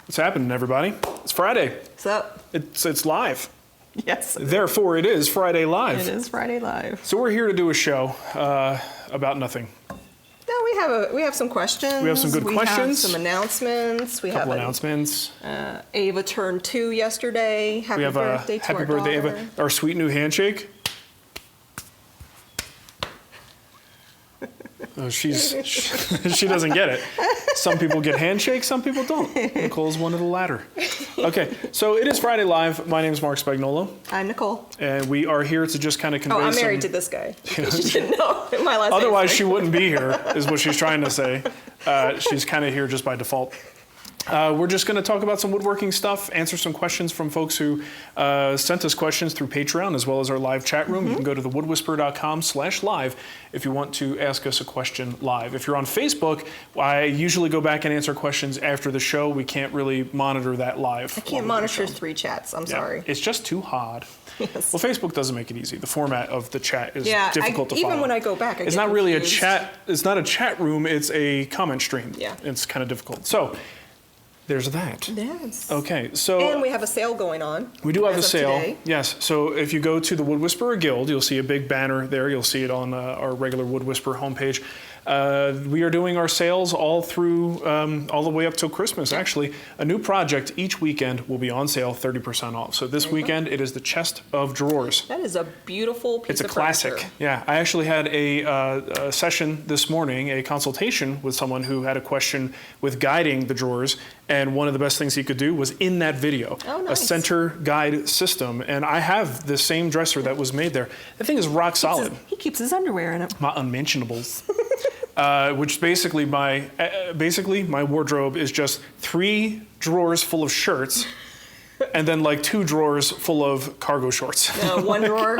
What's happening, everybody? It's Friday. What's up? It's live. Yes. Therefore, it is Friday Live. It is Friday Live. So we're here to do a show about nothing. No, we have some questions. We have some good questions. We have some announcements. We Couple have announcements. Ava turned 2 yesterday. Happy We have birthday to happy our birthday, daughter. Ava. Our sweet new handshake. Oh, she doesn't get it. Some people get handshakes, some people don't. Nicole's one of the latter. Okay, so it is Friday Live. My name is Marc Spagnuolo. I'm Nicole. And we are here to just kind of convey I'm married to this guy. In case you didn't know. My last Otherwise, name's she wouldn't be here, is what she's trying to say. She's kind of here just by default. We're just going to talk about some woodworking stuff, answer some questions from folks who sent us questions through Patreon, as well as our live chat room. You can go to thewoodwhisperer.com/live if you want to ask us a question live. If you're on Facebook, I usually go back and answer questions after the show. We can't really monitor that live. I can't monitor 3 chats. I'm sorry. It's just too hard. Yes. Well, Facebook doesn't make it easy. The format of the chat is difficult to follow. Even when I go back, it's not really a chat. It's not a chat room. It's a comment stream. Yeah. It's kind of difficult. So there's that. Yes. Okay, so And we have a sale going on. we do have a sale. Today. Yes. So if you go to the Wood Whisperer Guild, you'll see a big banner there. You'll see it on our regular Wood Whisperer homepage. We are doing our sales all through, all the way up till Christmas, actually. A new project each weekend will be on sale 30% off. So this weekend, it is the chest of drawers. That is a beautiful piece of It's a classic. furniture. Yeah, I actually had a session this morning, a consultation with someone who had a question with guiding the drawers, and one of the best things he could do was in that video, Oh, a nice. center guide system. And I have the same dresser that was made there. The thing is rock solid. He keeps his underwear in it. My unmentionables. Which basically my wardrobe is just 3 drawers full of shirts, and then like 2 drawers full of cargo shorts. One drawer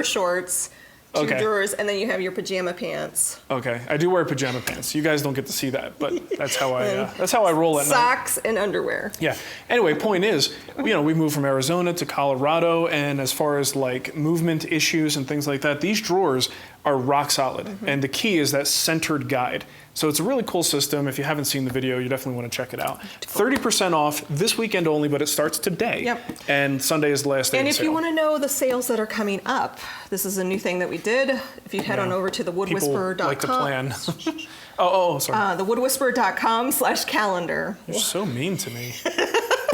shorts, 2 Okay. drawers, and then you have your pajama pants. Okay, I do wear pajama pants. You guys don't get to see that, but that's how I roll at night. Socks and underwear. Yeah. Anyway, point is, we moved from Arizona to Colorado, and as far as like movement issues and things like that, these drawers are rock solid. And the key is that centered guide. So it's a really cool system. If you haven't seen the video, you definitely want to check it out. 30% off this weekend only, but it starts today. Yep. And Sunday is the last day of And the if sale. you want to know the sales that are coming up, this is a new thing that we did. If you head on over to People thewoodwhisperer.com. like to plan. Sorry. Thewoodwhisperer.com/calendar. You're so mean to me.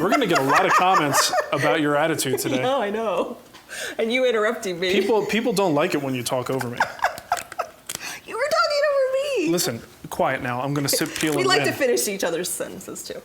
We're going to get a lot of comments about your attitude today. Oh, I know. And you interrupting me. People don't like it when you talk over me. You were talking over me. Listen, quiet now. I'm going to sip, peel, We and like win. to finish each other's sentences too.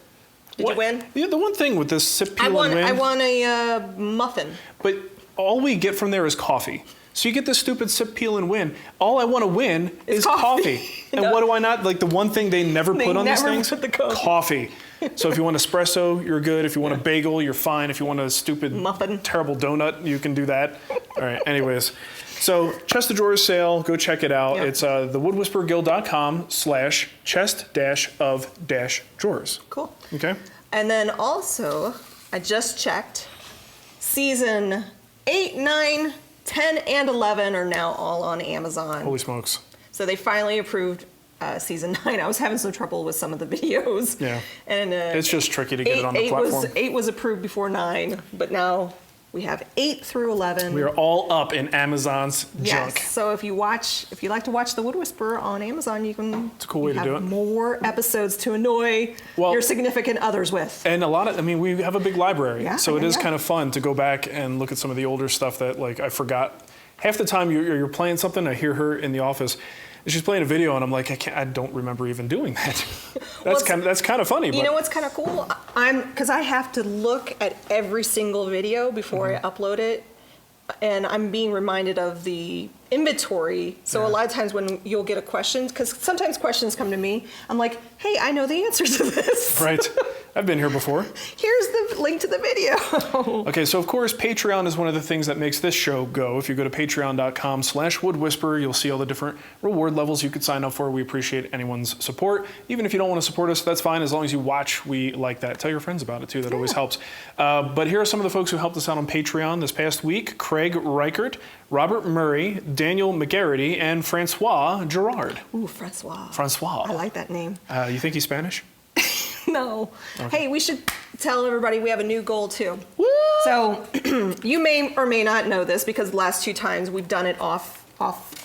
Did What? you win? Yeah, the one thing with this sip, peel, I and win. won a muffin. But all we get from there is coffee. So you get this stupid sip, peel, and win. All I want to win is coffee. And No. what do I not? Like the one thing they never They put on these never things? put the coffee. Coffee. So if you want espresso, you're good. If you want a bagel, you're fine. If you want a stupid, Muffin. terrible donut, you can do that. All right, anyways. So Chest of Drawers sale, go check it out. Yep. It's thewoodwhispererguild.com/chest-of-drawers. Cool. Okay? And then also, I just checked, season 8, 9, 10, and 11 are now all on Amazon. Holy smokes. So they finally approved season 9. I was having some trouble with some of the videos. Yeah. And It's just tricky to get it on the platform. 8 was approved before 9, but now we have 8 through 11. We are all up in Amazon's junk. Yes. So if you like to watch The Wood Whisperer on Amazon, you can. It's a cool way to do it. More episodes to annoy your significant others with. And we have a big library, Yeah, so it is yeah. kind of fun to go back and look at some of the older stuff that like I forgot. Half the time you're playing something, I hear her in the office, and she's playing a video, and I'm like, I don't remember even doing that. That's kind of funny. You know what's kind of cool? Because I have to look at every single video before I upload it, and I'm being reminded of the inventory. So a lot of times when you'll get a question, because sometimes questions come to me, I'm like, hey, I know the answer to this. Right. I've been here before. Here's the link to the video. Okay, so of course, Patreon is one of the things that makes this show go. If you go to patreon.com/woodwhisperer, you'll see all the different reward levels you could sign up for. We appreciate anyone's support. Even if you don't want to support us, that's fine. As long as you watch, we like that. Tell your friends about it too. That always helps. But here are some of the folks who helped us out on Patreon this past week. Craig Reichert, Robert Murray, Daniel McGarity, and Francois Gerard. Ooh, Francois. Francois. I like that name. You think he's Spanish? No. Okay. Hey, we should tell everybody we have a new goal too. Woo! So you may or may not know this because the last 2 times we've done it off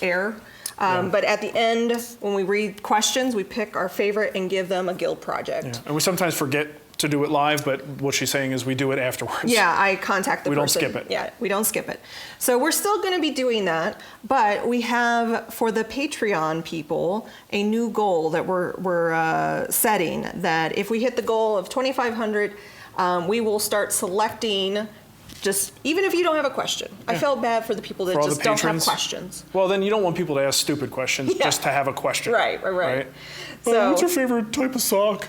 air. But at the end, when we read questions, we pick our favorite and give them a guild project. Yeah. And we sometimes forget to do it live, but what she's saying is we do it afterwards. Yeah, I contact the person. We don't skip it. Yeah, we don't skip it. So we're still going to be doing that, but we have, for the Patreon people, a new goal that we're setting, that if we hit the goal of 2,500, we will start selecting, just even if you don't have a question. I felt bad for the people that just don't have questions. Well, then you don't want people to ask stupid questions just to have a question. Right. So, what's your favorite type of sock?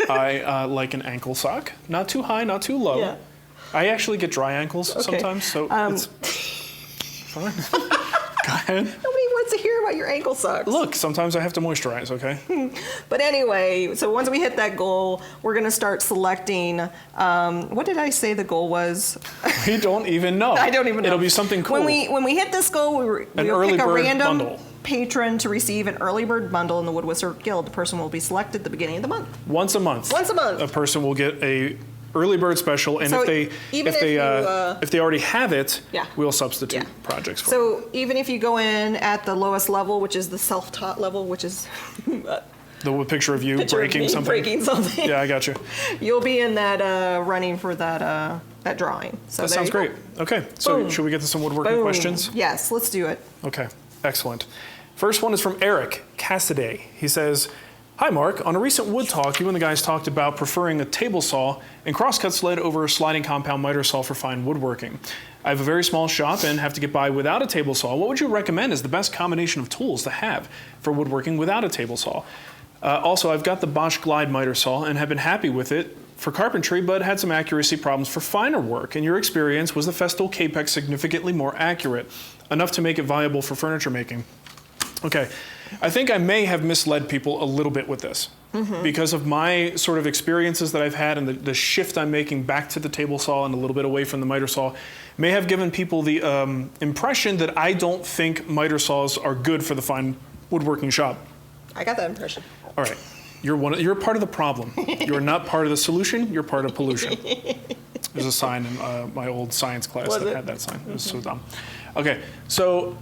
I like an ankle sock. Not too high, not too low. Yeah. I actually get dry ankles sometimes, so it's fine. Go ahead. Nobody wants to hear about your ankle socks. Look, sometimes I have to moisturize, okay? But anyway, so once we hit that goal, we're going to start selecting, what did I say the goal was? We don't even know. I don't even know. It'll be something cool. When we hit this goal, we'll pick a random patron to receive an early bird bundle in the Wood Whistler Guild. The person will be selected at the beginning of the month. Once a month. A person will get a early bird special, and so if they already have it, we'll substitute projects for them. So even if you go in at the lowest level, which is the self-taught level, which is the picture of you breaking something. Yeah, I got you. You'll be in that running for that drawing. So that sounds great. Okay, so should we get to some woodworking questions? Yes, let's do it. Okay, excellent. First one is from Eric Cassidy. He says, "Hi Mark, on a recent wood talk, you and the guys talked about preferring a table saw and crosscut sled over a sliding compound miter saw for fine woodworking. I have a very small shop and have to get by without a table saw. What would you recommend as the best combination of tools to have for woodworking without a table saw? Also, I've got the Bosch Glide miter saw and have been happy with it for carpentry, but had some accuracy problems for finer work. In your experience, was the Festool Capex significantly more accurate, enough to make it viable for furniture making?" Okay, I think I may have misled people a little bit with this because of my sort of experiences that I've had and the shift I'm making back to the table saw and a little bit away from the miter saw may have given people the impression that I don't think miter saws are good for the fine woodworking shop. I got that impression. All right, you're part of the problem. You're not part of the solution, you're part of pollution. There's a sign in my old science class that had that sign. It was so dumb. Okay, so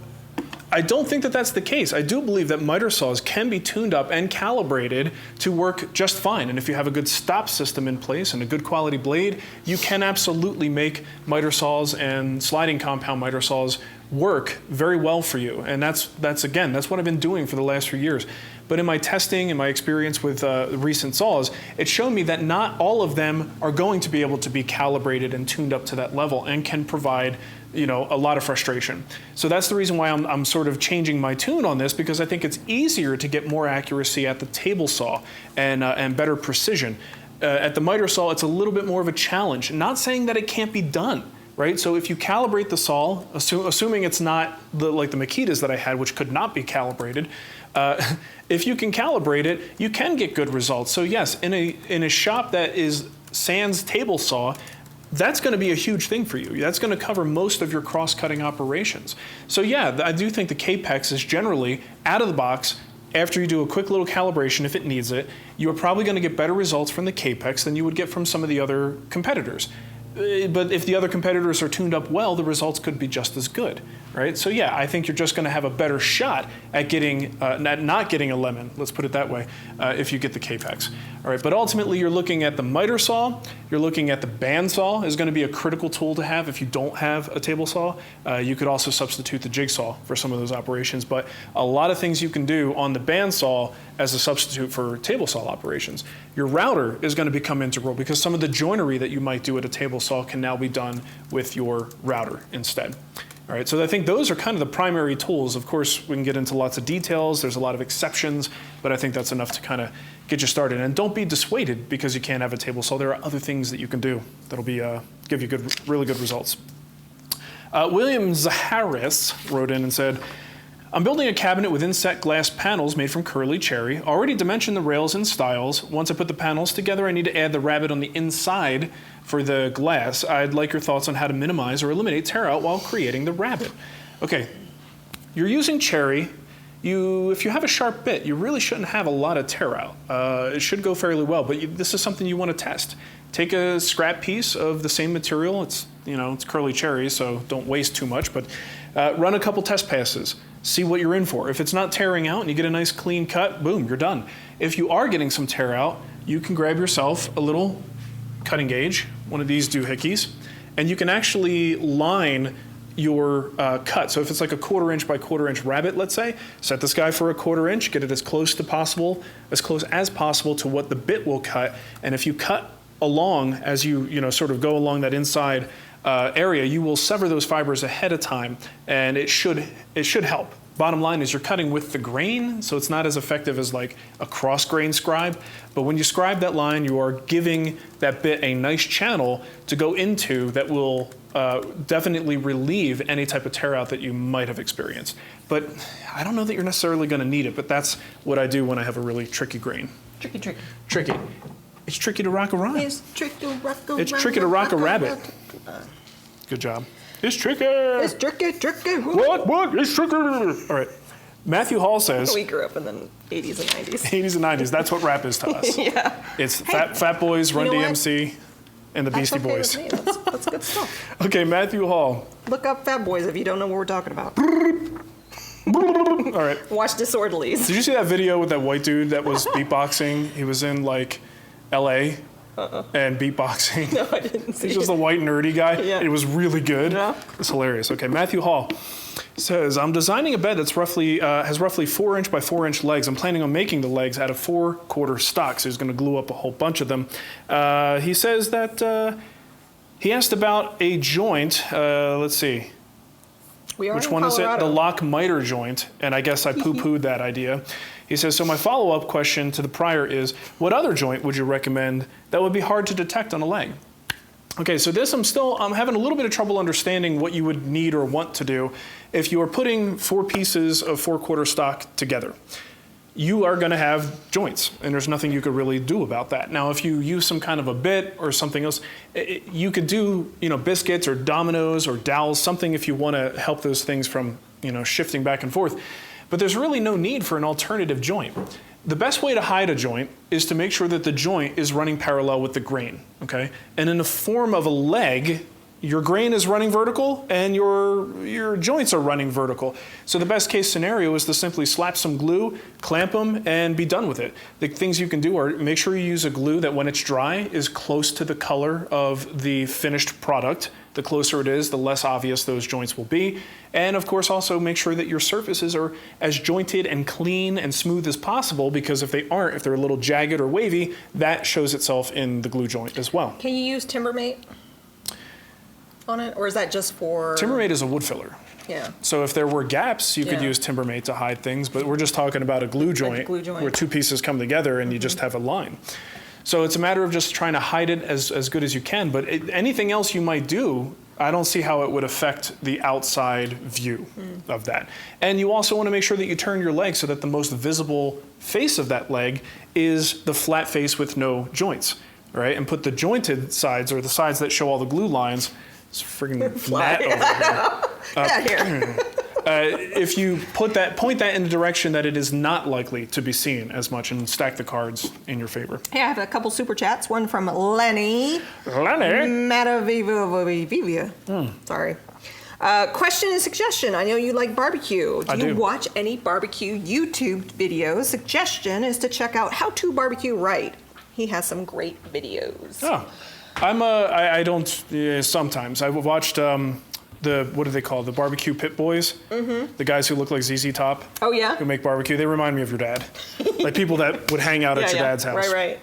I don't think that that's the case. I do believe that miter saws can be tuned up and calibrated to work just fine. And if you have a good stop system in place and a good quality blade, you can absolutely make miter saws and sliding compound miter saws work very well for you. And that's what I've been doing for the last few years. But in my testing and my experience with recent saws, it showed me that not all of them are going to be able to be calibrated and tuned up to that level and can provide a lot of frustration. So that's the reason why I'm sort of changing my tune on this, because I think it's easier to get more accuracy at the table saw and better precision. At the miter saw, it's a little bit more of a challenge. Not saying that it can't be done, right? So if you calibrate the saw, assuming it's not like the Makitas that I had, which could not be calibrated, if you can calibrate it, you can get good results. So yes, in a shop that is sans table saw, that's going to be a huge thing for you. That's going to cover most of your cross-cutting operations. So yeah, I do think the Capex is generally out of the box. After you do a quick little calibration, if it needs it, you are probably going to get better results from the Capex than you would get from some of the other competitors. But if the other competitors are tuned up well, the results could be just as good, right? So yeah, I think you're just going to have a better shot at getting, not getting a lemon, let's put it that way, if you get the Capex. All right, but ultimately you're looking at the miter saw, you're looking at the bandsaw is going to be a critical tool to have if you don't have a table saw. You could also substitute the jigsaw for some of those operations, but a lot of things you can do on the bandsaw as a substitute for table saw operations. Your router is going to become integral because some of the joinery that you might do at a table saw can now be done with your router instead. All right, so I think those are kind of the primary tools. Of course, we can get into lots of details. There's a lot of exceptions, but I think that's enough to kind of get you started. And don't be dissuaded because you can't have a table saw. There are other things that you can do that'll be give you really good results. William Zaharis wrote in and said, I'm building a cabinet with inset glass panels made from curly cherry. Already dimensioned the rails and stiles. Once I put the panels together, I need to add the rabbet on the inside for the glass. I'd like your thoughts on how to minimize or eliminate tear out while creating the rabbet. Okay, you're using cherry. if you have a sharp bit, you really shouldn't have a lot of tear out. It should go fairly well, but this is something you want to test. Take a scrap piece of the same material. It's curly cherry, so don't waste too much, but run a couple test passes. See what you're in for. If it's not tearing out and you get a nice clean cut, boom, you're done. If you are getting some tear out, you can grab yourself a little cutting gauge, one of these doohickeys, and you can actually line your cut. So if it's like a 1/4 inch by 1/4 inch rabbet, let's say, set this guy for a 1/4 inch, get it as close as possible to what the bit will cut. And if you cut along as you sort of go along that inside area, you will sever those fibers ahead of time, and it should help. Bottom line is you're cutting with the grain, so it's not as effective as like a cross grain scribe. But when you scribe that line, you are giving that bit a nice channel to go into that will definitely relieve any type of tear out that you might have experienced. But I don't know that you're necessarily going to need it, but that's what I do when I have a really tricky grain. Tricky. It's tricky to rock a rhyme. It's tricky to rock a It's tricky to rock a rabbit. Good job. It's tricky. It's tricky. What? It's tricky. All right. Matthew Hall says. We grew up in the 80s and 90s. 80s and 90s. That's what rap is to us. Yeah. It's Fat Boys, Run DMC, and the Beastie Boys. With me. That's good stuff. Okay, Matthew Hall. Look up Fat Boys if you don't know what we're talking about. All right. Watch Disorderlies. Did you see that video with that white dude that was beatboxing? He was in like L.A. And beatboxing. No, I didn't see He's just a white nerdy guy. Yeah. It was really good. Yeah. It's hilarious. Okay, Matthew Hall says, I'm designing a bed that's has roughly 4 inch by 4 inch legs. I'm planning on making the legs out of 4/4 stock, so he's going to glue up a whole bunch of them. He says that he asked about a joint. Let's see. Which one is it? The lock miter joint, and I guess I poo-pooed that idea. He says, so my follow-up question to the prior is, what other joint would you recommend that would be hard to detect on a leg? Okay, so this I'm having a little bit of trouble understanding what you would need or want to do if you are putting 4 pieces of 4/4 stock together. You are going to have joints, and there's nothing you could really do about that. Now, if you use some kind of a bit or something else, you could do, biscuits or dominoes or dowels, something if you want to help those things from, shifting back and forth. But there's really no need for an alternative joint. The best way to hide a joint is to make sure that the joint is running parallel with the grain, okay? And in the form of a leg, your grain is running vertical and your joints are running vertical. So the best case scenario is to simply slap some glue, clamp them, and be done with it. The things you can do are make sure you use a glue that when it's dry is close to the color of the finished product. The closer it is, the less obvious those joints will be. And of course, also make sure that your surfaces are as jointed and clean and smooth as possible, because if they aren't, if they're a little jagged or wavy, that shows itself in the glue joint as well. Can you use Timbermate on it, or is that just for... Timbermate is a wood filler. Yeah. So if there were gaps, you could use Timbermate to hide things, but we're just talking about a glue joint, where 2 pieces come together and you just have a line. So it's a matter of just trying to hide it as good as you can, but anything else you might do, I don't see how it would affect the outside view of that. And you also want to make sure that you turn your leg so that the most visible face of that leg is the flat face with no joints, right? And put the jointed sides, or the sides that show all the glue lines, it's freaking net over here. If you point that in the direction that it is not likely to be seen as much, and stack the cards in your favor. Hey, I have a couple super chats. One from Lenny. Matavivia. Sorry. Question and suggestion. I know you like barbecue. Do you watch any barbecue YouTube videos? Suggestion is to check out How to Barbecue Right. He has some great videos. Oh, I don't, sometimes. I've watched what do they call, the barbecue pit boys? The guys who look like ZZ Top. Oh, yeah? Who make barbecue. They remind me of your dad. Like people that would hang out at your dad's house. Right.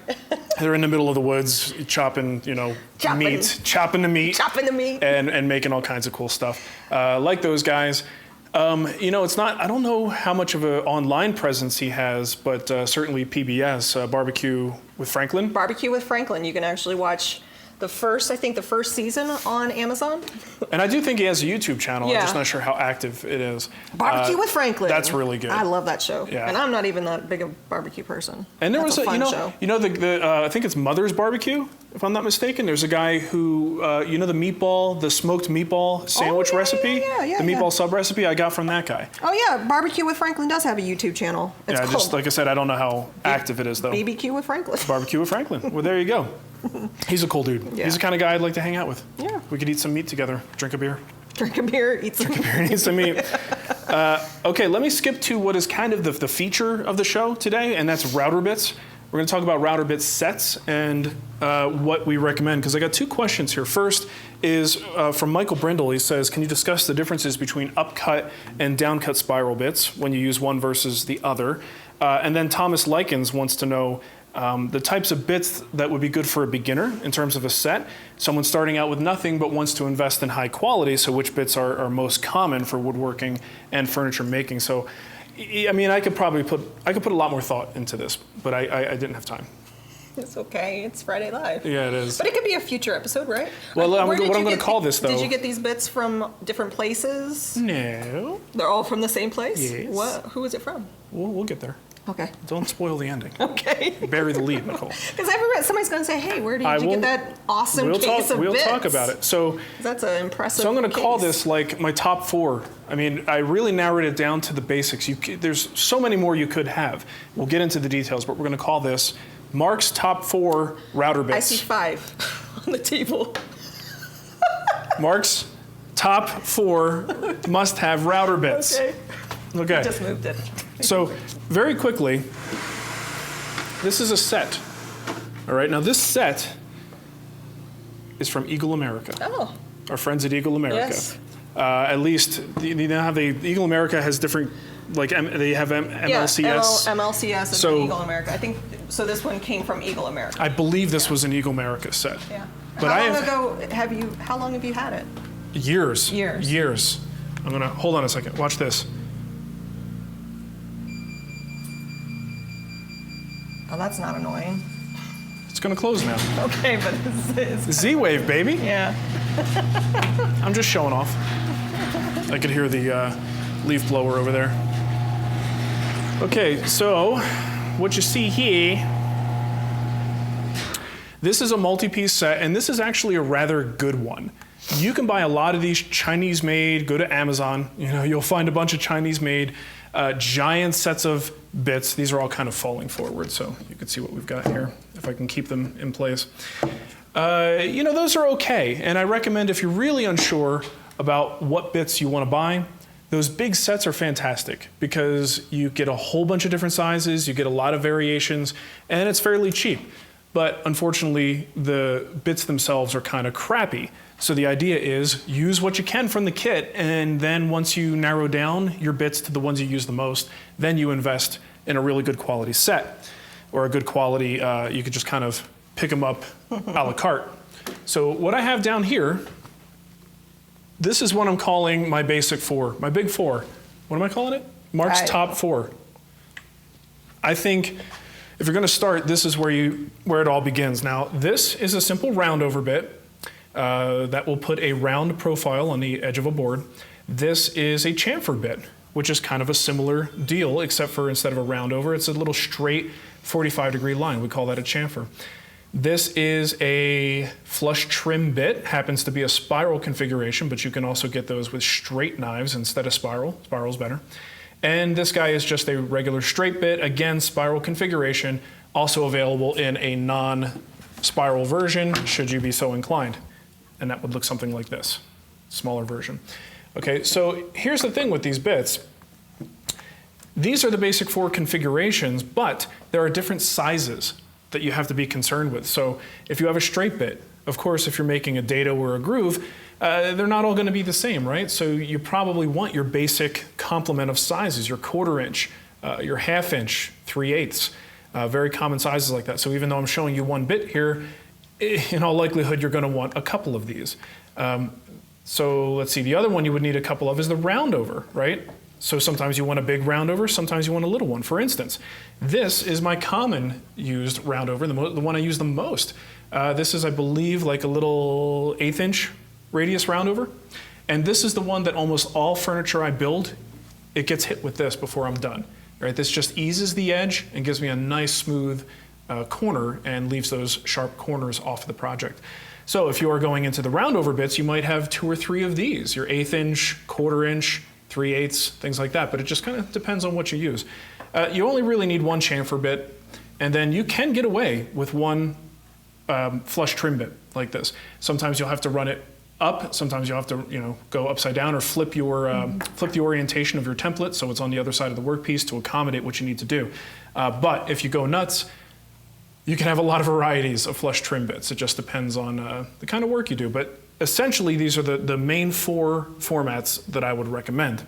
They're in the middle of the woods chopping the meat. Chopping the meat. And making all kinds of cool stuff. Like those guys. It's not, I don't know how much of an online presence he has, but certainly PBS, Barbecue with Franklin. Barbecue with Franklin. You can actually watch the first season on Amazon. And I do think he has a YouTube channel. I'm just not sure how active it is. Barbecue with Franklin. That's really good. I love that show. Yeah. And I'm not even that big a barbecue person. And there That's was a fun show. I think it's Mother's Barbecue. if I'm not mistaken. There's a guy who, you know, the smoked meatball sandwich recipe? Yeah, the meatball sub recipe I got from that guy. Oh yeah, BBQ with Franklin does have a YouTube channel. It's called just like I said, I don't know how active it is though. BBQ with Franklin. BBQ with Franklin. Well, there you go. He's a cool dude. Yeah. He's the kind of guy I'd like to hang out with. Yeah. We could eat some meat together, drink a beer. Drink a beer, eat some. Drink a beer and eat some meat. Okay, let me skip to what is kind of the feature of the show today, and that's router bits. We're going to talk about router bit sets and what we recommend, because I got two questions here. First is from Michael Brindle. He says, can you discuss the differences between upcut and downcut spiral bits when you use one versus the other? And then Thomas Likens wants to know the types of bits that would be good for a beginner in terms of a set. Someone starting out with nothing but wants to invest in high quality, so which bits are most common for woodworking and furniture making. So, I mean, I could put a lot more thought into this, but I didn't have time. It's okay. It's Friday Live. Yeah, it is. But it could be a future episode, right? Well, what I'm going to call this, though. Did you get these bits from different places? No. They're all from the same place? Yes. What? Who is it from? We'll get there. Okay. Don't spoil the ending. Okay. Bury the lead, Nicole. Because somebody's going to say, hey, where did you get that awesome case of bits? We'll talk about it. So that's an impressive So I'm going to call this like my top 4. I mean, I really narrowed it down to the basics. There's so many more you could have. We'll get into the details, but we're going to call this Marc's top 4 router bits. I see 5 on the table. Marc's top 4 must-have router bits. Okay. I just moved it. So very quickly, this is a set. All right, now this set is from Eagle America. Oh. Our friends at Eagle America. Yes. At least, you know how Eagle America has different, like they have MLCS. Yeah, MLCS and So- Eagle America. I think, so this one came from Eagle America. I believe this was an Eagle America set. Yeah. But How long have you had it? Years. Years. I'm gonna, hold on a second, watch this. Oh, that's not annoying. It's gonna close now. Okay, but it's Z-Wave, baby. yeah. I'm just showing off. I could hear the leaf blower over there. Okay, so what you see here, this is a multi-piece set, and this is actually a rather good one. You can buy a lot of these Chinese-made, go to Amazon, you'll find a bunch of Chinese-made giant sets of bits. These are all kind of falling forward, so you can see what we've got here, if I can keep them in place. Those are okay, and I recommend if you're really unsure about what bits you want to buy, those big sets are fantastic because you get a whole bunch of different sizes, you get a lot of variations, and it's fairly cheap. But unfortunately, the bits themselves are kind of crappy. So the idea is use what you can from the kit, and then once you narrow down your bits to the ones you use the most, then you invest in a really good quality set, or a good quality, you could just kind of pick them up a la carte. So what I have down here, this is what I'm calling my basic 4, my big 4. What am I calling it? Marc's top 4. I think if you're going to start, this is where it all begins. Now, this is a simple round over bit that will put a round profile on the edge of a board. This is a chamfer bit, which is kind of a similar deal, except for instead of a round over, it's a little straight 45-degree line. We call that a chamfer. This is a flush trim bit, happens to be a spiral configuration, but you can also get those with straight knives instead of spiral. Spiral's better. And this guy is just a regular straight bit, again, spiral configuration, also available in a non-spiral version, should you be so inclined. And that would look something like this, smaller version. Okay, so here's the thing with these bits. These are the basic 4 configurations, but there are different sizes that you have to be concerned with. So if you have a straight bit, of course, if you're making a dado or a groove, they're not all going to be the same, right? So you probably want your basic complement of sizes, your 1/4 inch, your 1/2 inch, 3/8, very common sizes like that. So even though I'm showing you one bit here, in all likelihood, you're going to want a couple of these. So let's see, the other one you would need a couple of is the round over, right? So sometimes you want a big round over, sometimes you want a little one. For instance, this is my common used round over, the one I use the most. This is, I believe, like a little 1/8 inch radius round over. And this is the one that almost all furniture I build, it gets hit with this before I'm done. Right? This just eases the edge and gives me a nice smooth corner and leaves those sharp corners off the project. So if you are going into the round over bits, you might have 2 or 3 of these, your 1/8 inch, 1/4 inch, 3/8, things like that, but it just kind of depends on what you use. You only really need 1 chamfer bit, and then you can get away with 1 flush trim bit like this. Sometimes you'll have to run it up, sometimes you'll have to go upside down or flip the orientation of your template so it's on the other side of the workpiece to accommodate what you need to do. But if you go nuts, you can have a lot of varieties of flush trim bits. It just depends on the kind of work you do. But essentially, these are the main 4 formats that I would recommend.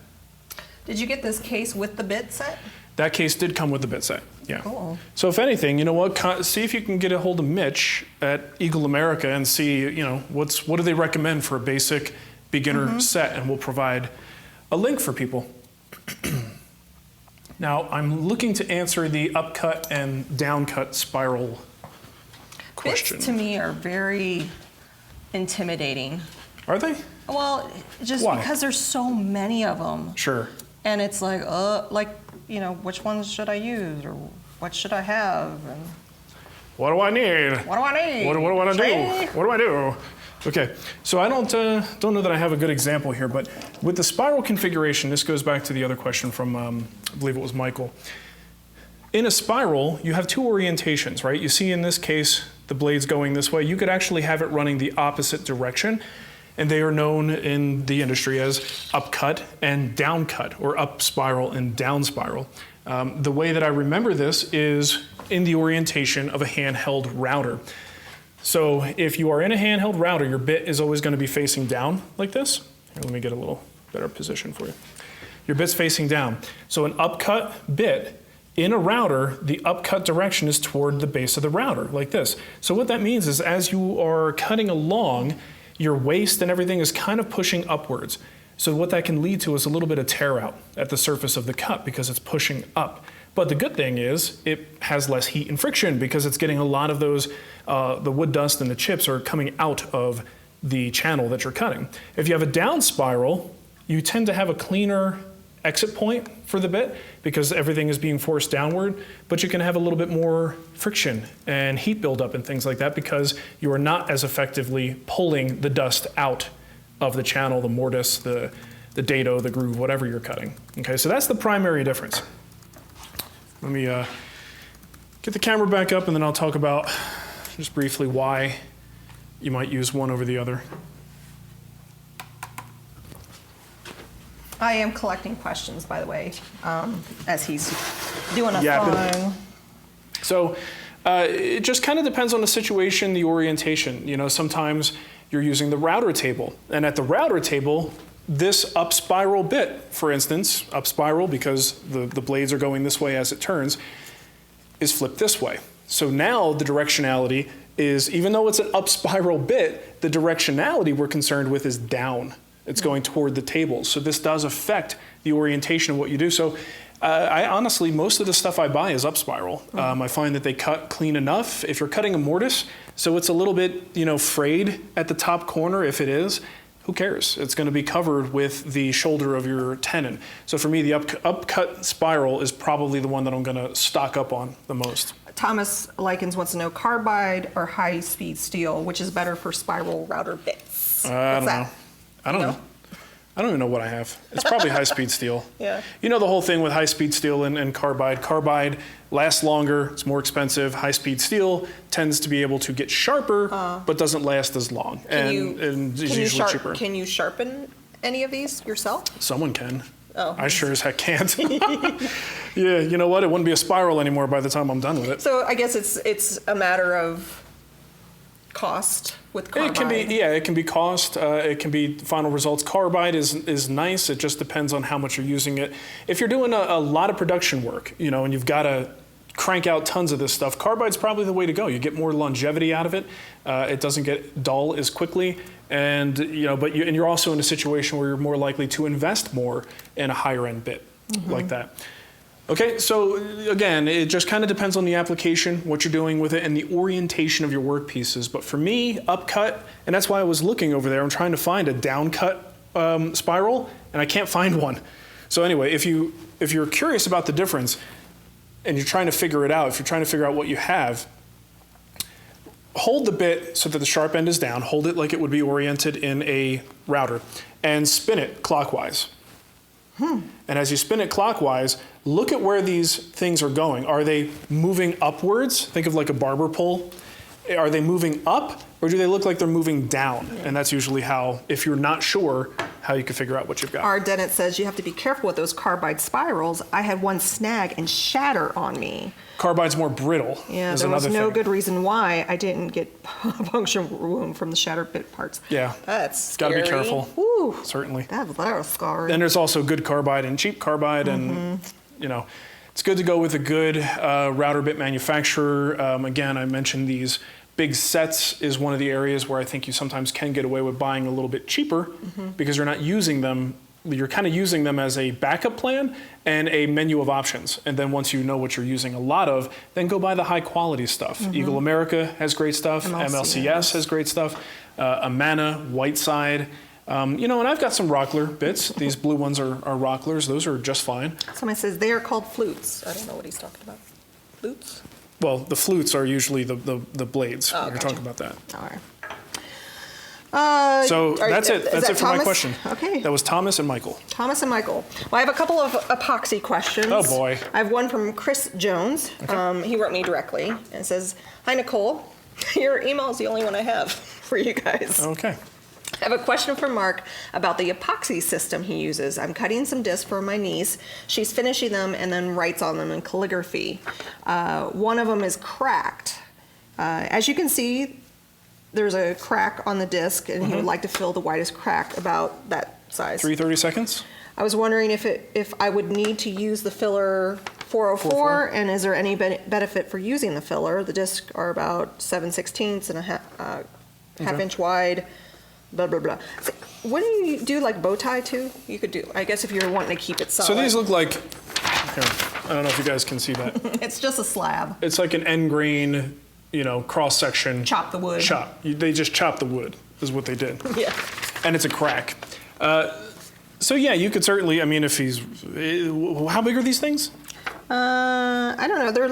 Did you get this case with the bit set? That case did come with the bit set, yeah. Cool. So if anything, you know what, see if you can get a hold of Mitch at Eagle America and see, what do they recommend for a basic beginner set, and we'll provide a link for people. Now, I'm looking to answer the upcut and downcut spiral question. Bits to me are very intimidating. Are they? Well, just Why? because there's so many of them. Sure. And it's like, which ones should I use, or what should I have? And What do I need? what do I need? What do I want to Shay? do? What do I do? Okay, so I don't know that I have a good example here, but with the spiral configuration, this goes back to the other question from, I believe it was Michael. In a spiral, you have 2 orientations, right? You see in this case, the blade's going this way. You could actually have it running the opposite direction, and they are known in the industry as upcut and downcut, or up spiral and down spiral. The way that I remember this is in the orientation of a handheld router. So if you are in a handheld router, your bit is always going to be facing down like this. Here, let me get a little better position for you. Your bit's facing down. So an upcut bit in a router, the upcut direction is toward the base of the router like this. So what that means is as you are cutting along, your waist and everything is kind of pushing upwards. So what that can lead to is a little bit of tear out at the surface of the cut because it's pushing up. But the good thing is it has less heat and friction because it's getting a lot of those, the wood dust and the chips are coming out of the channel that you're cutting. If you have a down spiral, you tend to have a cleaner exit point for the bit because everything is being forced downward, but you can have a little bit more friction and heat buildup and things like that because you are not as effectively pulling the dust out of the channel, the mortise, the dado, the groove, whatever you're cutting. Okay, so that's the primary difference. Let me get the camera back up and then I'll talk about just briefly why you might use one over the other. I am collecting questions, by the way, as he's doing a Yeah, phone. So it just kind of depends on the situation, the orientation. Sometimes you're using the router table, and at the router table, this up spiral bit, for instance, up spiral because the blades are going this way as it turns, is flipped this way. So now the directionality is, even though it's an up spiral bit, the directionality we're concerned with is down. It's going toward the table. So this does affect the orientation of what you do. So I honestly, most of the stuff I buy is up spiral. I find that they cut clean enough. If you're cutting a mortise, so it's a little bit, frayed at the top corner, if it is, who cares? It's going to be covered with the shoulder of your tenon. So for me, the upcut spiral is probably the one that I'm going to stock up on the most. Thomas Likens wants to know carbide or high-speed steel, which is better for spiral router bits. I don't know. I don't know. I don't even know what I have. It's probably high-speed steel. Yeah. You know the whole thing with high-speed steel and carbide. Carbide lasts longer, it's more expensive. High-speed steel tends to be able to get sharper, but doesn't last as long, and is usually cheaper. Can you sharpen any of these yourself? Someone can. Oh. I sure as heck can't. Yeah, you know what? It wouldn't be a spiral anymore by the time I'm done with it. So I guess it's a matter of cost with carbide. It can be cost. It can be final results. Carbide is nice. It just depends on how much you're using it. If you're doing a lot of production work, and you've got to crank out tons of this stuff, carbide's probably the way to go. You get more longevity out of it. It doesn't get dull as quickly, and you're also in a situation where you're more likely to invest more in a higher end bit like that. Okay, so again, it just kind of depends on the application, what you're doing with it, and the orientation of your work pieces. But for me, upcut, and that's why I was looking over there, I'm trying to find a downcut spiral, and I can't find one. So anyway, if you're curious about the difference, and you're trying to figure it out, if you're trying to figure out what you have, hold the bit so that the sharp end is down, hold it like it would be oriented in a router, and spin it clockwise. And as you spin it clockwise, look at where these things are going. Are they moving upwards? Think of like a barber pole. Are they moving up, or do they look like they're moving down? And that's usually how, if you're not sure, how you can figure out what you've got. Our Dennett says you have to be careful with those carbide spirals. I had one snag and shatter on me. Carbide's more brittle. Yeah, is there was another no thing. good reason why I didn't get a puncture wound from the shattered bit parts. Yeah. That's Gotta scary. be careful. Woo. Certainly. That was scary. Then there's also good carbide and cheap carbide, and you know, it's good to go with a good router bit manufacturer. Again, I mentioned these big sets is one of the areas where I think you sometimes can get away with buying a little bit cheaper because you're not using them. You're kind of using them as a backup plan and a menu of options. And then once you know what you're using a lot of, then go buy the high quality stuff. Eagle America has great stuff. MLCS has great stuff. Amana, Whiteside. You know, and I've got some Rockler bits. These blue ones are Rocklers. Those are just fine. Somebody says they are called flutes. I don't know what he's talking about. Flutes? Well, the flutes are usually the blades. Oh, You're gotcha. talking about that. All right. So that's it. That's it for my Thomas? question. Okay. That was Thomas and Michael. Thomas and Michael. Well, I have a couple of epoxy questions. Oh, boy. I have one from Chris Jones. He wrote me directly and says, "Hi, Nicole. Your email is the only one I have for you guys. Okay. I have a question for Marc about the epoxy system he uses. I'm cutting some discs for my niece. She's finishing them and then writes on them in calligraphy. One of them is cracked. As you can see, there's a crack on the disc, and he would like to fill the widest crack about that size. 330 seconds. I was wondering if I would need to use the filler 404, and is there any benefit for using the filler? The discs are about 7/16 and a half inch wide. Blah blah blah. So, wouldn't you do like bow tie too? You could do. I guess if you're wanting to keep it solid. So these look like. Here, I don't know if you guys can see that. It's just a slab. It's like an end grain, you know, cross section. Chop the wood. They just chopped the wood. Is what they did. Yeah. And it's a crack. So yeah, you could certainly. I mean, if he's, how big are these things? I don't know. They're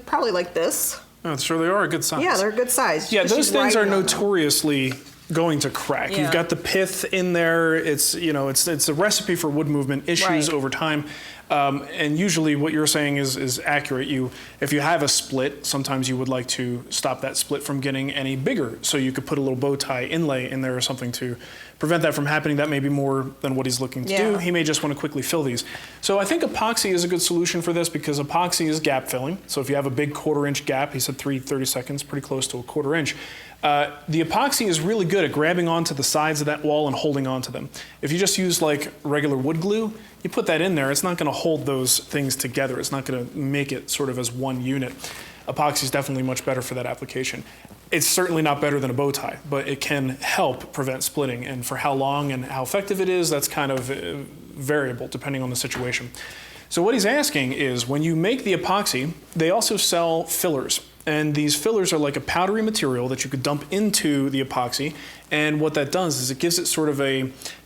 probably like this. Oh, sure, they are a good size. Yeah, they're a good size. Yeah, But those she's things are writing on them. notoriously going to crack. Yeah. You've got the pith in there. It's it's a recipe for wood movement issues Right. over time. And usually what you're saying is accurate. If you have a split, sometimes you would like to stop that split from getting any bigger. So you could put a little bow tie inlay in there or something to prevent that from happening. That may be more than what he's looking to do. Yeah. He may just want to quickly fill these. So I think epoxy is a good solution for this because epoxy is gap filling. So if you have a big 1/4 inch gap, he said 330 seconds, pretty close to a 1/4 inch. The epoxy is really good at grabbing onto the sides of that wall and holding onto them. If you just use like regular wood glue, you put that in there, it's not going to hold those things together. It's not going to make it sort of as one unit. Epoxy is definitely much better for that application. It's certainly not better than a bow tie, but it can help prevent splitting. And for how long and how effective it is, that's kind of variable depending on the situation. So what he's asking is, when you make the epoxy, they also sell fillers. And these fillers are like a powdery material that you could dump into the epoxy. And what that does is it gives it sort of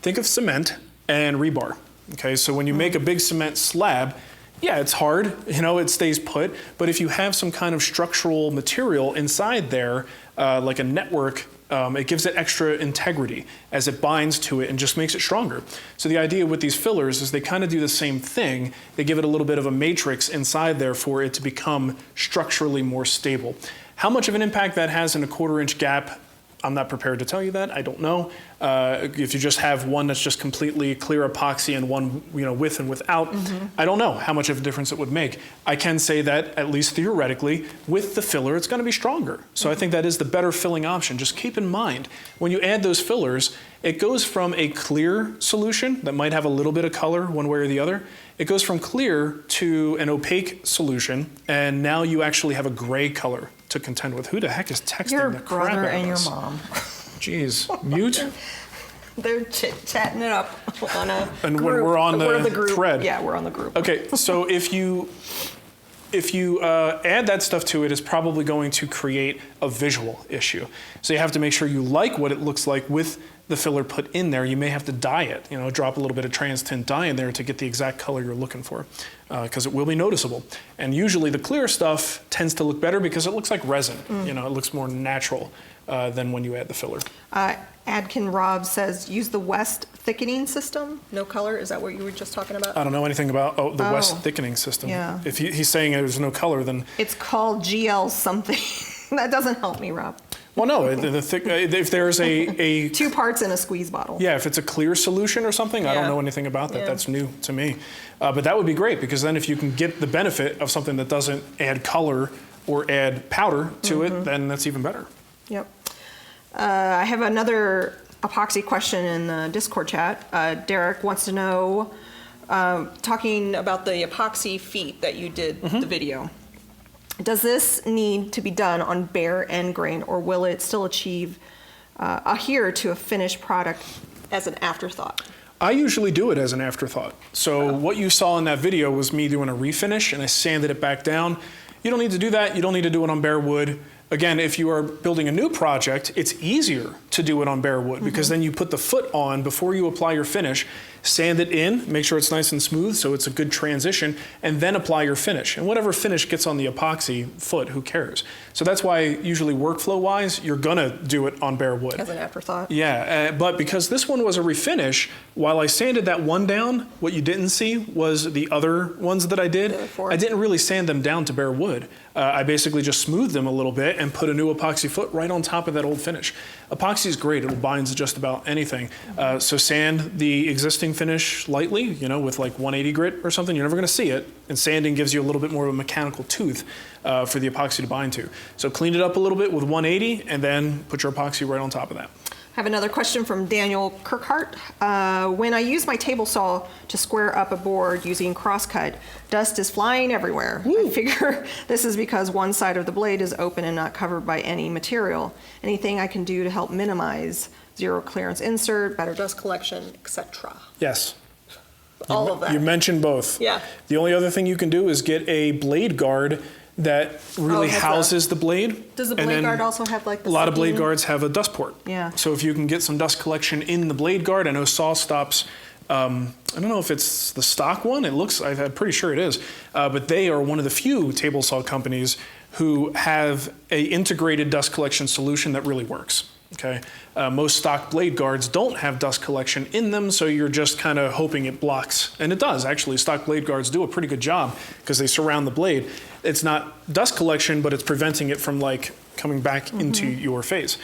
think of cement and rebar. Okay, so when you make a big cement slab, yeah, it's hard, it stays put. But if you have some kind of structural material inside there, like a network, it gives it extra integrity as it binds to it and just makes it stronger. So the idea with these fillers is they kind of do the same thing. They give it a little bit of a matrix inside there for it to become structurally more stable. How much of an impact that has in a 1/4 inch gap, I'm not prepared to tell you that. I don't know. If you just have one that's just completely clear epoxy and one, with and without, I don't know how much of a difference it would make. I can say that, at least theoretically, with the filler, it's going to be stronger. So I think that is the better filling option. Just keep in mind, when you add those fillers, it goes from a clear solution that might have a little bit of color one way or the other. It goes from clear to an opaque solution, and now you actually have a gray color to contend with. Who the heck is texting Your the crap brother out of and your us? mom. Jeez, mute. They're chatting it up on a And group. when we're on the group. thread. Yeah, we're on the group. Okay, so if you if you add that stuff to it, it's probably going to create a visual issue. So you have to make sure you like what it looks like with the filler put in there. You may have to dye it, drop a little bit of trans tint dye in there to get the exact color you're looking for, because it will be noticeable. And usually the clear stuff tends to look better because it looks like resin. It looks more natural than when you add the filler. Adkin Rob says, use the West thickening system. No color. Is that what you were just talking about? I don't know anything about the West thickening system. Yeah. If he's saying there's no color, then it's called GL something. That doesn't help me, Rob. Well, no. If there's a 2 parts in a squeeze bottle. Yeah, if it's a clear solution or something, I don't know anything about that. That's new to me. But that would be great, because then if you can get the benefit of something that doesn't add color or add powder to it, then that's even better. Yep. I have another epoxy question in the Discord chat. Derek wants to know, talking about the epoxy feet that you did the video. Does this need to be done on bare end grain, or will it still adhere to a finished product as an afterthought? I usually do it as an afterthought. So what you saw in that video was me doing a refinish, and I sanded it back down. You don't need to do that. You don't need to do it on bare wood. Again, if you are building a new project, it's easier to do it on bare wood, because then you put the foot on before you apply your finish, sand it in, make sure it's nice and smooth so it's a good transition, and then apply your finish. And whatever finish gets on the epoxy foot, who cares? So that's why usually workflow-wise, you're gonna do it on bare wood. As an afterthought? Yeah, but because this one was a refinish, while I sanded that one down, what you didn't see was the other ones that I did. I didn't really sand them down to bare wood. I basically just smoothed them a little bit and put a new epoxy foot right on top of that old finish. Epoxy is great. It binds just about anything. So sand the existing finish lightly, with like 180 grit or something. You're never going to see it. And sanding gives you a little bit more of a mechanical tooth for the epoxy to bind to. So clean it up a little bit with 180 and then put your epoxy right on top of that. I have another question from Daniel Kirkhart. When I use my table saw to square up a board using crosscut, dust is flying everywhere. I figure this is because one side of the blade is open and not covered by any material. Anything I can do to help minimize zero clearance insert, better dust collection, etc.? Yes. All of that. You mentioned both. Yeah. The only other thing you can do is get a blade guard that really houses the blade. Does the blade guard also have like the a lot of blade guards have a dust port. Yeah. So if you can get some dust collection in the blade guard, I know Saw Stops, I don't know if it's the stock one, I'm pretty sure it is, but they are one of the few table saw companies who have a integrated dust collection solution that really works. Okay, most stock blade guards don't have dust collection in them, so you're just kind of hoping it blocks. And it does, actually. Stock blade guards do a pretty good job because they surround the blade. It's not dust collection, but it's preventing it from coming back into your face.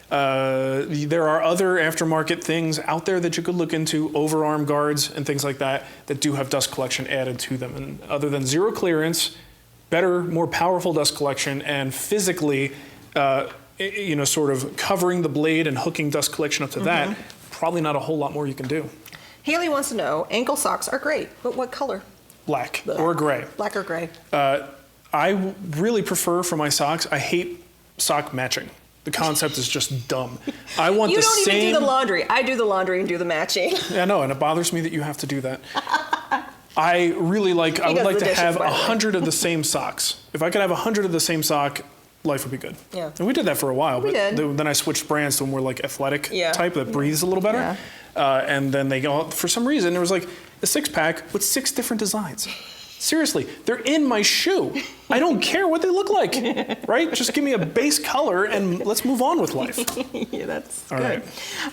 There are other aftermarket things out there that you could look into, overarm guards and things like that, that do have dust collection added to them. And other than zero clearance, better, more powerful dust collection, and physically sort of covering the blade and hooking dust collection up to that, probably not a whole lot more you can do. Haley wants to know, ankle socks are great, but what color? Black or gray. Black or gray. I really prefer for my socks, I hate sock matching. The concept is just dumb. I want the same. You don't even do the laundry. I do the laundry and do the matching. I know, and it bothers me that you have to do that. I would like to have 100 of the same socks. If I could have 100 of the same sock, life would be good. Yeah. And we did that for a while, but then I switched brands to a more athletic type that breathes a little better. Yeah. And then for some reason, there was a 6-pack with 6 different designs. Seriously, they're in my shoe. I don't care what they look like, right? Just give me a base color and let's move on with life. Yeah, that's all good.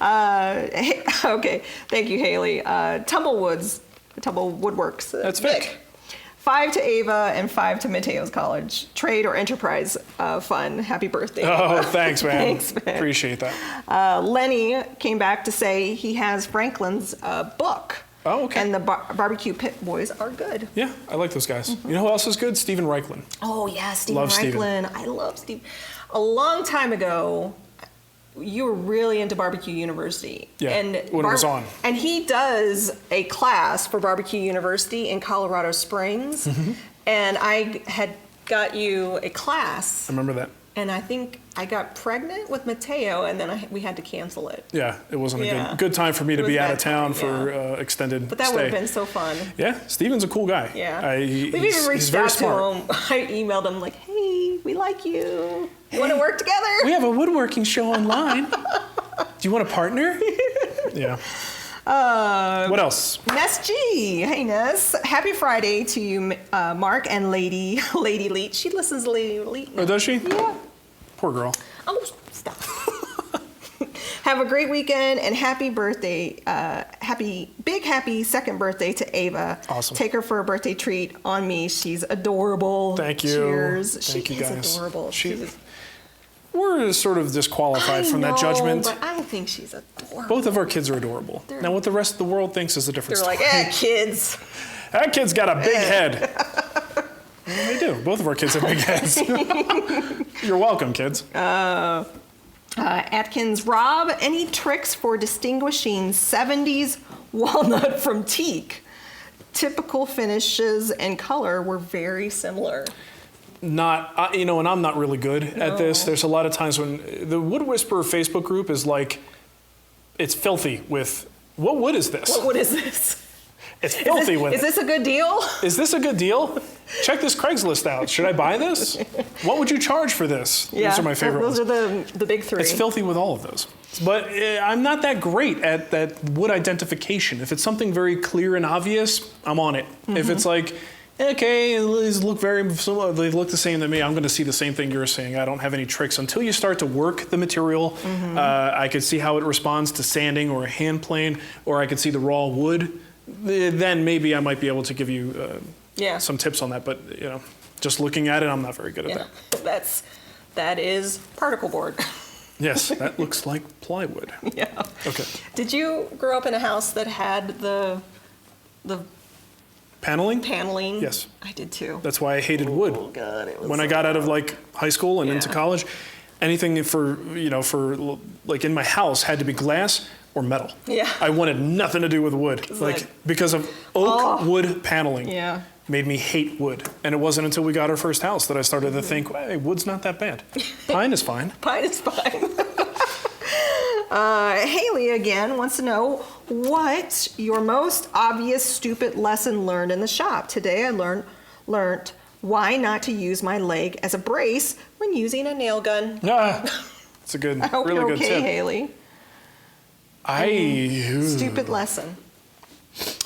Right. Okay, thank you, Haley. Tumble Woodworks. That's Vic. 5 to Ava and 5 to Mateo's College. Trade or enterprise fun. Happy birthday. Oh, thanks, man. Thanks, man. Appreciate that. Lenny came back to say he has Franklin's book. Oh, okay. And the Barbecue Pit Boys are good. Yeah, I like those guys. You know who else is good? Steven Reichlin. Oh, yeah, Steven Love Reichlin. Steven. I love Steve. A long time ago, you were really into Barbecue University. Yeah, when it was on. And he does a class for Barbecue University in Colorado Springs. And I had got you a class. I remember that. And I think I got pregnant with Mateo, and then we had to cancel it. Yeah, it wasn't Yeah. a good time for me to It be was out bad of town time, for yeah. extended But that stay. would have been so fun. Yeah, Steven's a cool guy. Yeah. We've We've even reached out to him. I emailed him like, hey, we like you. You want to work together? We have a woodworking show online. Do you want a partner? Yeah. What else? Ness G. Hey, Ness. Happy Friday to you, Mark and Lady Leach. She listens to Lady Leach. Oh, does she? Yeah. Poor girl. Oh, stop. Have a great weekend and happy birthday. Happy second birthday to Ava. Awesome. Take her for a birthday treat on me. She's adorable. Thank you. Cheers. Thank you, She is guys. adorable. We're sort of disqualified from that I know, judgment. but I think she's adorable. Both of our kids are adorable. Now, what the rest of the world thinks is a different They're story. like, kids. That kid's got a big head. Well, they do. Both of our kids have big heads. You're welcome, kids. Atkins Rob, any tricks for distinguishing 70s walnut from teak? Typical finishes and color were very similar. And I'm not really good at this. There's a lot of times when the Wood Whisperer Facebook group is like, it's filthy with, what wood is this? What is this? It's filthy with Is this a good deal? Is this a good deal? Check this Craigslist out. Should I buy this? What would you charge for this? Those are my favorite Those ones. are the big three. It's filthy with all of those. But I'm not that great at that wood identification. If it's something very clear and obvious, I'm on it. If it's like, okay, these look very similar, they look the same to me, I'm going to see the same thing you're saying. I don't have any tricks. Until you start to work the material, I could see how it responds to sanding or a hand plane, or I could see the raw wood. Then maybe I might be able to give you some tips on that. But just looking at it, I'm not very good at that. That is particle board. Yes, that looks like plywood. Yeah. Okay. Did you grow up in a house that had the Paneling? paneling? Yes. I did too. That's why I hated wood. Oh God, it was When I so got out of bad. like high school and into Yeah. college, anything for like in my house had to be glass or metal. Yeah. I wanted nothing to do with wood. like- Because of oak wood paneling. Yeah. Made me hate wood. And it wasn't until we got our first house that I started to think, hey, wood's not that bad. Pine is fine. Pine is fine. Haley again wants to know what your most obvious stupid lesson learned in the shop. Today I learned why not to use my leg as a brace when using a nail gun. It's a good, I hope really you're good okay, tip. Haley. Stupid lesson.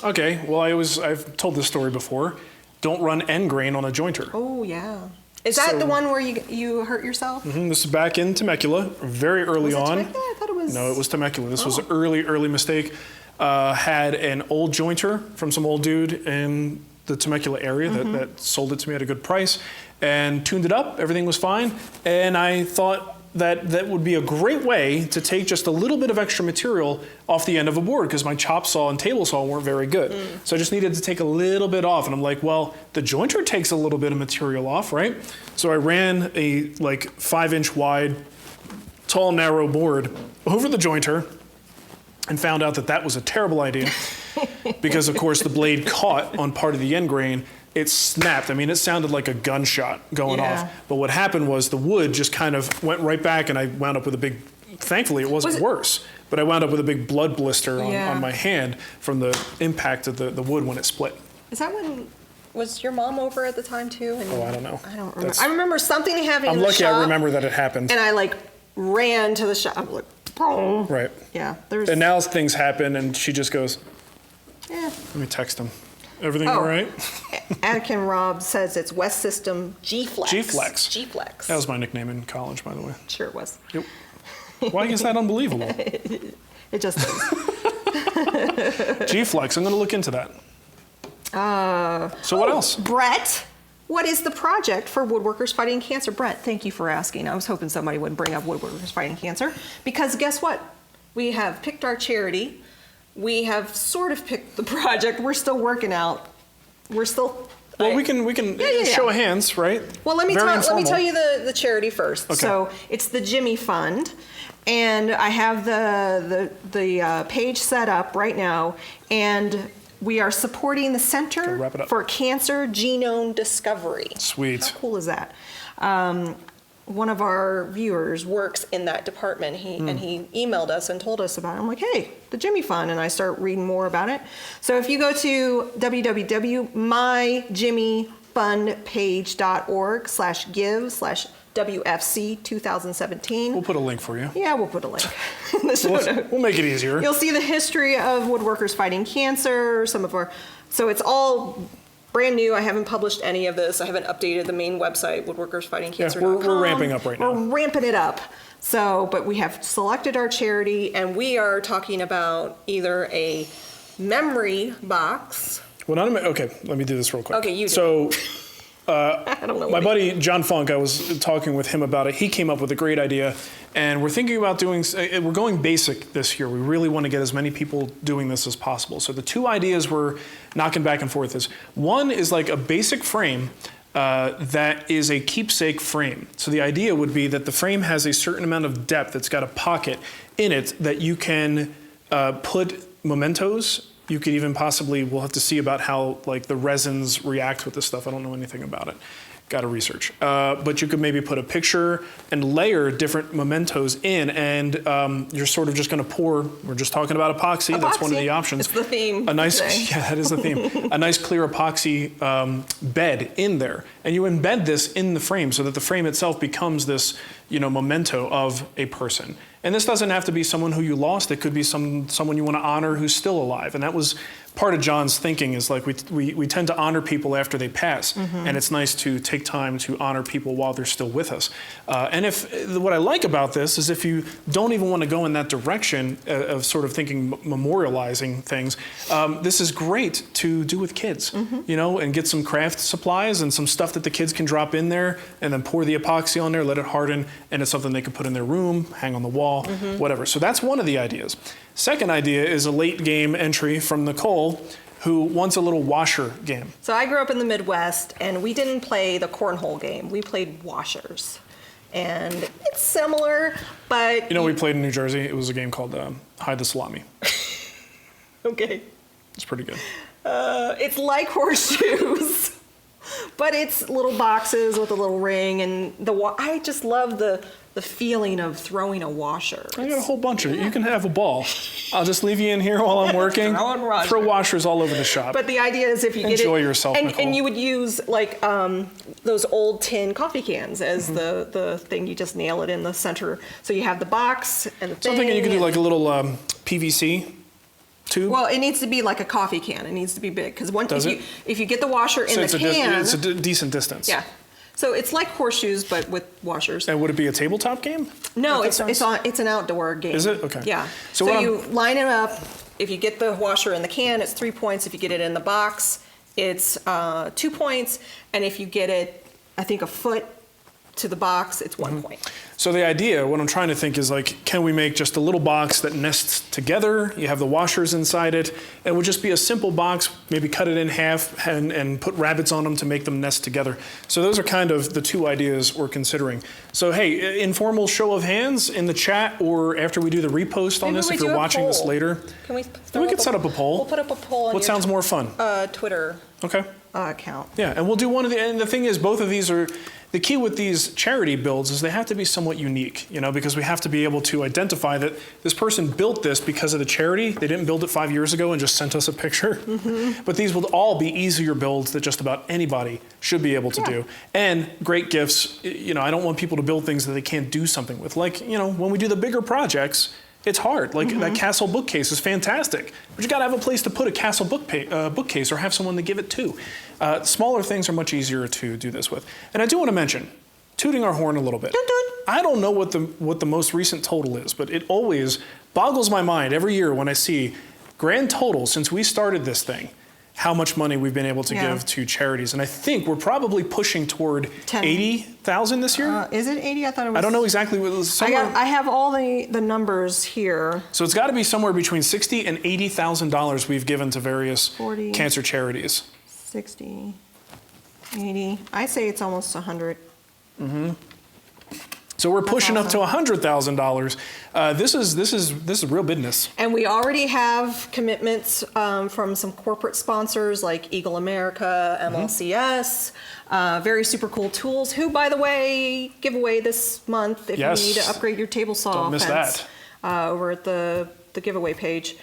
Okay, well, I've told this story before. Don't run endgrain on a jointer. Oh yeah. Is that So- the one where you hurt yourself? This is back in Temecula, very early Was it on. Temecula? I thought it was. No, it was Temecula. This was an early mistake. Had an old jointer from some old dude in the Temecula area that sold it to me at a good price and tuned it up. Everything was fine. And I thought that would be a great way to take just a little bit of extra material off the end of a board because my chop saw and table saw weren't very good. So I just needed to take a little bit off. And I'm like, well, the jointer takes a little bit of material off, right? So I ran a 5-inch wide, tall, narrow board over the jointer and found out that was a terrible idea because, of course, the blade caught on part of the end grain. It snapped. I mean, it sounded like a gunshot going off. But what happened was the wood just kind of went right back, and I wound up with a big, thankfully it wasn't worse, but I wound up with a big blood blister on my hand from the impact of the wood when it split. Is that when, was your mom over at the time too? And Oh, I don't know. I don't remember. I remember something happening I'm in the lucky shop. I remember that it happened. And I ran to the shop. I'm like, boom. Right. Yeah, there's. And now things happen, and she just goes, Yeah. let me text him. Everything all right? Anakin Rob says it's West System G-Flex. G-Flex. G-Flex. That was my nickname in college, by the way. Sure it was. Yep. Why is that unbelievable? It just is. G-Flex, I'm going to look into that. So what else? Brett, what is the project for Woodworkers Fighting Cancer? Brett, thank you for asking. I was hoping somebody would bring up Woodworkers Fighting Cancer because guess what? We have picked our charity. We have sort of picked the project. We're still working out. We're still. Well, we can show of hands, right? Well, let me Very tell informal. you the charity first. Okay. So it's the Jimmy Fund, and I have the page set up right now, and we are supporting the Center wrap it up. for Cancer Genome Discovery. Sweet. How cool is that? one of our viewers works in that department. And he emailed us and told us about it. I'm like, hey, the Jimmy Fund, and I start reading more about it. So if you go to www.myjimmyfundpage.org/give/WFC 2017. We'll put a link for you. Yeah, we'll put a link in the show notes. We'll make it easier. You'll see the history of woodworkers fighting cancer, so it's all brand new. I haven't published any of this. I haven't updated the main website, woodworkersfightingcancer.com. We're ramping up right now. We're ramping it up. So, but we have selected our charity, and we are talking about either a memory box. Well, okay, let me do this real quick. Okay, you do. So, I don't know. my buddy John Funk, I was talking with him about it. He came up with a great idea, and we're thinking about we're going basic this year. We really want to get as many people doing this as possible. So the two ideas we're knocking back and forth is, one is like a basic frame that is a keepsake frame. So the idea would be that the frame has a certain amount of depth. It's got a pocket in it that you can put mementos. You could even we'll have to see about how like the resins react with this stuff. I don't know anything about it. Got to research. But you could maybe put a picture and layer different mementos in, and you're sort of just going to pour. We're just talking about epoxy. That's one of the options. It's the theme. Yeah, that is the theme. A nice clear epoxy bed in there, and you embed this in the frame so that the frame itself becomes this, memento of a person. And this doesn't have to be someone who you lost. It could be someone you want to honor who's still alive. And that was part of John's thinking, is like we tend to honor people after they pass. And it's nice to take time to honor people while they're still with us. And what I like about this is if you don't even want to go in that direction of sort of thinking memorializing things, this is great to do with kids, and get some craft supplies and some stuff that the kids can drop in there and then pour the epoxy on there, let it harden, and it's something they can put in their room, hang on the wall, whatever. So that's one of the ideas. Second idea is a late game entry from Nicole, who wants a little washer game. So I grew up in the Midwest, and we didn't play the cornhole game. We played washers. And it's similar, but... we played in New Jersey. It was a game called Hide the Salami. Okay. It's pretty good. It's like horseshoes, but it's little boxes with a little ring, and I just love the feeling of throwing a washer. I got a whole bunch of it. You can have a ball. I'll just leave you in here while I'm working. Throw washers all over the shop. But the idea is if you enjoy yourself, and you would use like those old tin coffee cans as the thing. You just nail it in the center. So you have the box and the thing. Something you can do like a little PVC tube. Well, it needs to be like a coffee can. It needs to be big because if you get the washer in the can, it's a decent distance. Yeah. So it's like horseshoes, but with washers. And would it be a tabletop game? No, it's an outdoor game. Is it? Okay. Yeah. So you line it up. If you get the washer in the can, it's 3 points. If you get it in the box, it's 2 points. And if you get it, I think, a foot to the box, it's 1 point. So the idea, what I'm trying to think is like, can we make just a little box that nests together? You have the washers inside it. It would just be a simple box, maybe cut it in half and put rabbets on them to make them nest together. So those are kind of the two ideas we're considering. So hey, informal show of hands in the chat or after we do the repost on this, if you're watching this later. Can we could set up a poll. We'll put up a poll on what sounds more fun? Twitter okay. Account. Yeah, and we'll do and the thing is, both of these are, the key with these charity builds is they have to be somewhat unique, because we have to be able to identify that this person built this because of the charity. They didn't build it 5 years ago and just sent us a picture. But these will all be easier builds that just about anybody should be able to do. And great gifts. I don't want people to build things that they can't do something with. Like, when we do the bigger projects, it's hard. Like that castle bookcase is fantastic, but you got to have a place to put a castle bookcase or have someone to give it to. Smaller things are much easier to do this with. And I do want to mention, tooting our horn a little bit. I don't know what the most recent total is, but it always boggles my mind every year when I see grand total since we started this thing, how much money we've been able to give to charities. And I think we're probably pushing toward 80,000 this year. Is it 80? I thought it was. I don't know exactly what it was. I have all the numbers here. So it's got to be somewhere between $60,000 and $80,000 we've given to various 40, cancer charities. 60, 80. I say it's almost 100. So we're pushing up to $100,000. This is real business. And we already have commitments from some corporate sponsors like Eagle America, MLCS. very super cool tools, who, by the way, give away this month if Yes. you need to upgrade your table saw Don't miss fence, over at the giveaway page.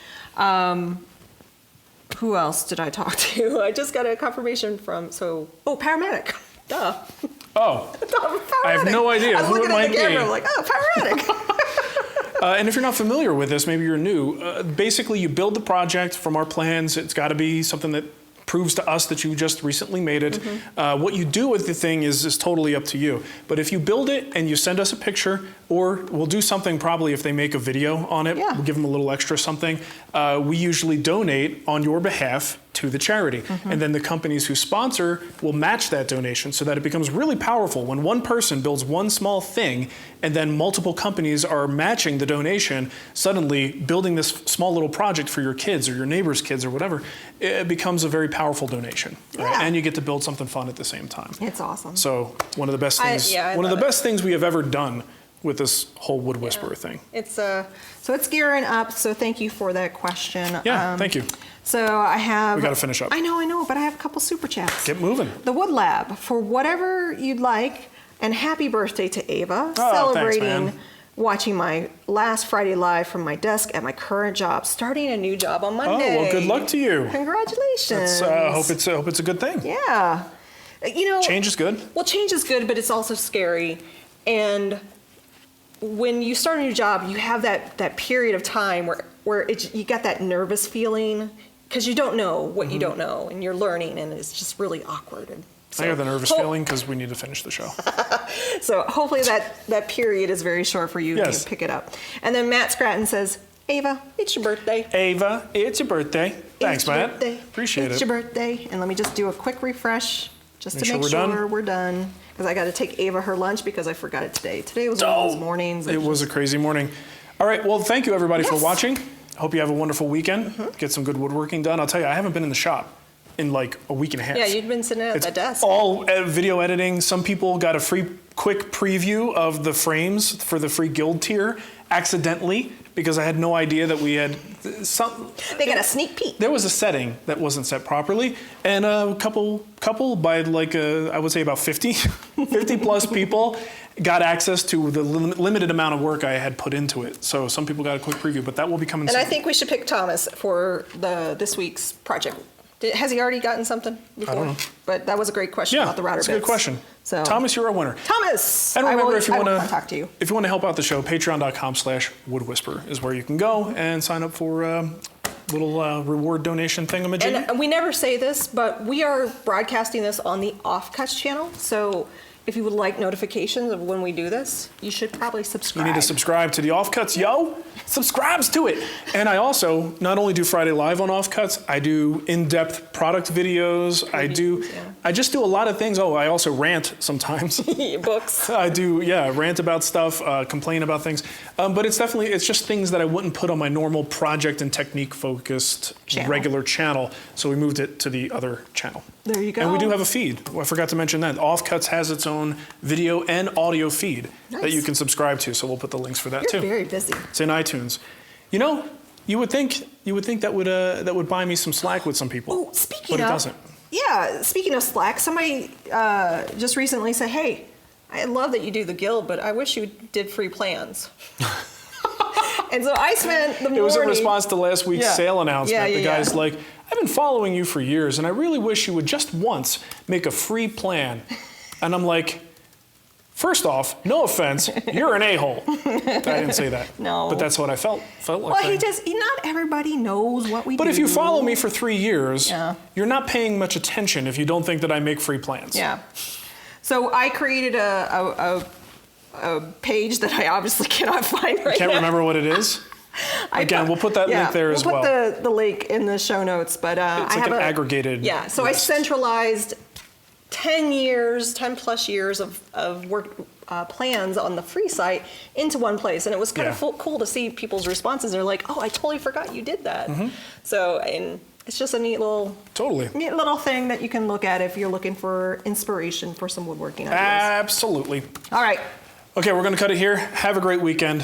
Who else did I talk to? I just got a confirmation from, paramedic. Duh. Oh, Paramedic. I have no idea I was who it looking at might the camera, be. I'm like, paramedic. And if you're not familiar with this, maybe you're new. Basically, you build the project from our plans. It's got to be something that proves to us that you just recently made it. What you do with the thing is totally up to you. But if you build it and you send us a picture, or we'll do something probably if they make a video on it, Yeah. we'll give them a little extra something. We usually donate on your behalf to the charity. And then the companies who sponsor will match that donation so that it becomes really powerful. When one person builds one small thing and then multiple companies are matching the donation, suddenly building this small little project for your kids or your neighbor's kids or whatever, it becomes a very powerful donation. Right? Yeah. And you get to build something fun at the same time. It's awesome. So one of the best things, I one of the love it. best things we have ever done with this whole Wood Whisperer thing. It's so it's gearing up. So thank you for that question. Yeah, thank you. So I have. We gotta finish up. I know, but I have a couple super chats. Get moving. The Wood Lab, for whatever you'd like, and happy birthday to Ava, Oh, celebrating thanks, man. watching my last Friday live from my desk at my current job, starting a new job on Oh, Monday. well, good luck to you. Congratulations. Hope it's a good thing. Yeah. Change is good. Well, change is good, but it's also scary. And when you start a new job, you have that period of time where you got that nervous feeling because you don't know what you don't know, and you're learning, and it's just really awkward. And so, I have the nervous feeling because we need to finish the show. So hopefully that period is very short for you. Yes. You pick it up. And then Matt Scratton says, Ava, it's your birthday. Ava, it's your birthday. Thanks, It's your Matt. birthday. Appreciate It's it. your birthday. And let me just do a quick refresh just Make to sure make we're sure done. we're done. Because I got to take Ava her lunch because I forgot it today. Today was one of those mornings. It was a crazy morning. All right, well, thank you everybody for Yes. watching. Hope you have a wonderful weekend. Get some good woodworking done. I'll tell you, I haven't been in the shop in like a week and a half. Yeah, you'd been sitting at It's the desk. all video editing. Some people got a free quick preview of the frames for the free guild tier accidentally because I had no idea that we had some. They got a sneak peek. There was a setting that wasn't set properly, and a couple by like I would say about 50 plus people got access to the limited amount of work I had put into it. So some people got a quick preview, but that will be coming And soon. I think we should pick Thomas for this week's project. Has he already gotten something before? I don't know. But that was a great question Yeah, about the router that's a good bits. question. So Thomas, you're our winner. Thomas! And remember, if you I will want contact you. to help out the show, patreon.com/woodwhisper is where you can go and sign up for a little reward donation thingamajig. And we never say this, but we are broadcasting this on the Offcuts channel. So if you would like notifications of when we do this, you should probably You subscribe. need to subscribe to the Offcuts, yo! Subscribes to it! And I also not only do Friday Live on Offcuts, I do in-depth product videos. I just do a lot of things. Oh, I also rant sometimes. Books. I do, rant about stuff, complain about things. But it's just things that I wouldn't put on my normal project and technique focused regular channel. So we moved it to the other channel. There you go. And we do have a feed. I forgot to mention that. Offcuts has its own video and audio feed that Nice. you can subscribe to. So we'll put the links for that You're too. very busy. It's in iTunes. You would think that would buy me some slack with some people. Oh, speaking but of. it doesn't. Yeah, speaking of Slack, somebody just recently said, hey, I love that you do the guild, but I wish you did free plans. And so I spent the morning. It was in response to last week's Yeah. sale announcement. Yeah, The guy's like, I've been following you for years, and I really wish you would just once make a free plan. And I'm like, first off, no offense, you're an a-hole. I didn't say that. No. But that's what I felt like. Well, not everybody knows what we do. But if you follow me for 3 years, Yeah. you're not paying much attention if you don't think that I make free plans. Yeah. So I created a page that I obviously cannot find right Can't now. remember what it is? Again, we'll put that link there as well. We'll put the link in the show notes, but It's I like have an aggregated Yeah, so list. I centralized 10 plus years of work plans on the free site into one place, and it was kind of cool to see people's responses. They're like, "Oh, I totally forgot you did that." Mm-hmm. So, and it's just a neat little thing that you can look at if you're looking for inspiration for some woodworking ideas. Absolutely. All right. Okay, we're going to cut it here. Have a great weekend.